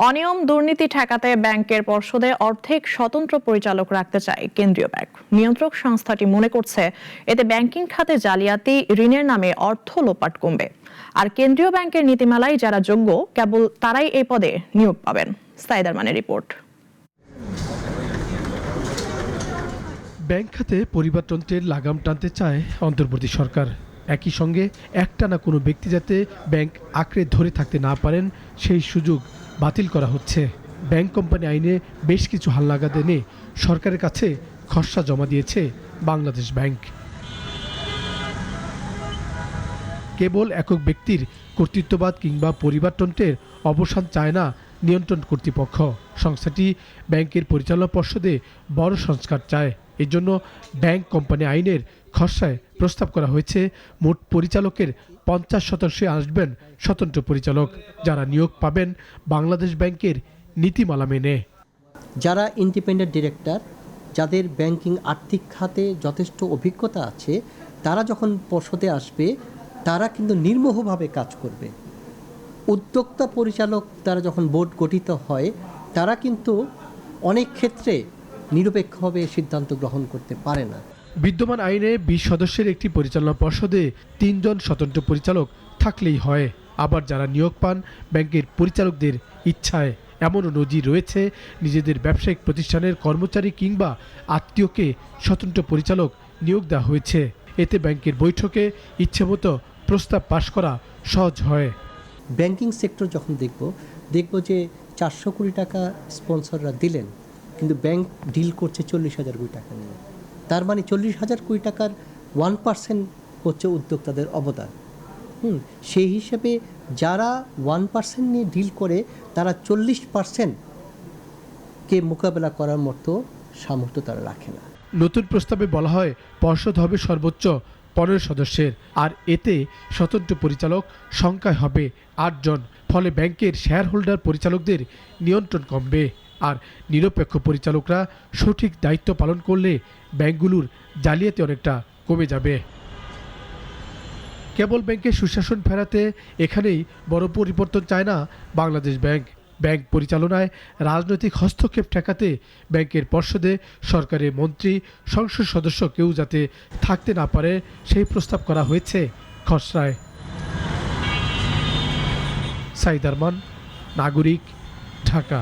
অনিয়ম দুর্নীতি ঠেকাতে ব্যাংকের পর্ষদে অর্ধেক স্বতন্ত্র পরিচালক রাখতে চায় কেন্দ্রীয় ব্যাংক। নিয়ন্ত্রক সংস্থাটি মনে করছে এতে ব্যাংকিং খাতে জালিয়াতি, ঋণের নামে অর্থ লোপাট কমবে। আর কেন্দ্রীয় ব্যাংকের নীতিমালায় যারা যোগ্য কেবল তারাই এই পদে নিয়োগ পাবেন। সাইদ আরমানের রিপোর্ট। ব্যাংক খাতে পরিবারতন্ত্রের লাগাম টানতে চায় অন্তর্বর্তী সরকার। একই সঙ্গে একটানা কোনো ব্যক্তি যাতে ব্যাংক আঁকড়ে ধরে থাকতে না পারেন সেই সুযোগ বাতিল করা হচ্ছে। ব্যাংক কোম্পানি আইনে বেশ কিছু হালনাগাদ এনে সরকারের কাছে খসড়া জমা দিয়েছে বাংলাদেশ ব্যাংক। কেবল একক ব্যক্তির কর্তৃত্ববাদ কিংবা পরিবারতন্ত্রের অবসান চায় না নিয়ন্ত্রণ কর্তৃপক্ষ। সংস্থাটি ব্যাংকের পরিচালনা পর্ষদে বড় সংস্কার চায়। এজন্য ব্যাংক কোম্পানি আইনের খসড়ায় প্রস্তাব করা হয়েছে মোট পরিচালকের 50% আসবেন স্বতন্ত্র পরিচালক, যারা নিয়োগ পাবেন বাংলাদেশ ব্যাংকের নীতিমালা মেনে। যারা ইন্ডিপেন্ডেন্ট ডিরেক্টর, যাদের ব্যাংকিং আর্থিক খাতে যথেষ্ট অভিজ্ঞতা আছে, তারা যখন পর্ষদে আসবে তারা কিন্তু নির্মোহভাবে কাজ করবে। উদ্যোক্তা পরিচালক তারা যখন বোর্ড গঠিত হয় তারা কিন্তু অনেক ক্ষেত্রে নিরপেক্ষভাবে সিদ্ধান্ত গ্রহণ করতে পারে না। বিদ্যমান আইনে 20 সদস্যের একটি পরিচালনা পর্ষদে 3 জন স্বতন্ত্র পরিচালক থাকলেই হয়। আবার যারা নিয়োগ পান ব্যাংকের পরিচালকদের ইচ্ছায়। এমনও নজির রয়েছে, নিজেদের ব্যবসায়িক প্রতিষ্ঠানের কর্মচারী কিংবা আত্মীয়কে স্বতন্ত্র পরিচালক নিয়োগ দেওয়া হয়েছে। এতে ব্যাংকের বৈঠকে ইচ্ছেমতো প্রস্তাব পাশ করা সহজ হয়। ব্যাংকিং সেক্টর যখন দেখব যে 400 কোটি টাকা স্পন্সররা দিলেন, কিন্তু ব্যাংক ডিল করছে 40,000 কোটি টাকা নিয়ে। তার মানে 40,000 কোটি টাকার 1% হচ্ছে উদ্যোক্তাদের অবদান। সেই হিসেবে যারা 1% নিয়ে ডিল করে তারা 40%কে মোকাবেলা করার মতো সামর্থ্য তারা রাখে না। নতুন প্রস্তাবে বলা হয় পর্ষদ হবে সর্বোচ্চ 15 সদস্যের, আর এতে স্বতন্ত্র পরিচালক সংখ্যায় হবে 8 জন। ফলে ব্যাংকের শেয়ার হোল্ডার পরিচালকদের নিয়ন্ত্রণ কমবে। আর নিরপেক্ষ পরিচালকরা সঠিক দায়িত্ব পালন করলে ব্যাংকগুলোর জালিয়াতি অনেকটা কমে যাবে। কেবল ব্যাংকের সুশাসন ফেরাতে এখানেই বড় পরিবর্তন চায় না বাংলাদেশ ব্যাংক। ব্যাংক পরিচালনায় রাজনৈতিক হস্তক্ষেপ ঠেকাতে ব্যাংকের পর্ষদে সরকারের মন্ত্রী, সংসদ সদস্য কেউ যাতে থাকতে না পারে সেই প্রস্তাব করা হয়েছে খসড়ায়। সাইদ আরমান, নাগরিক, ঢাকা।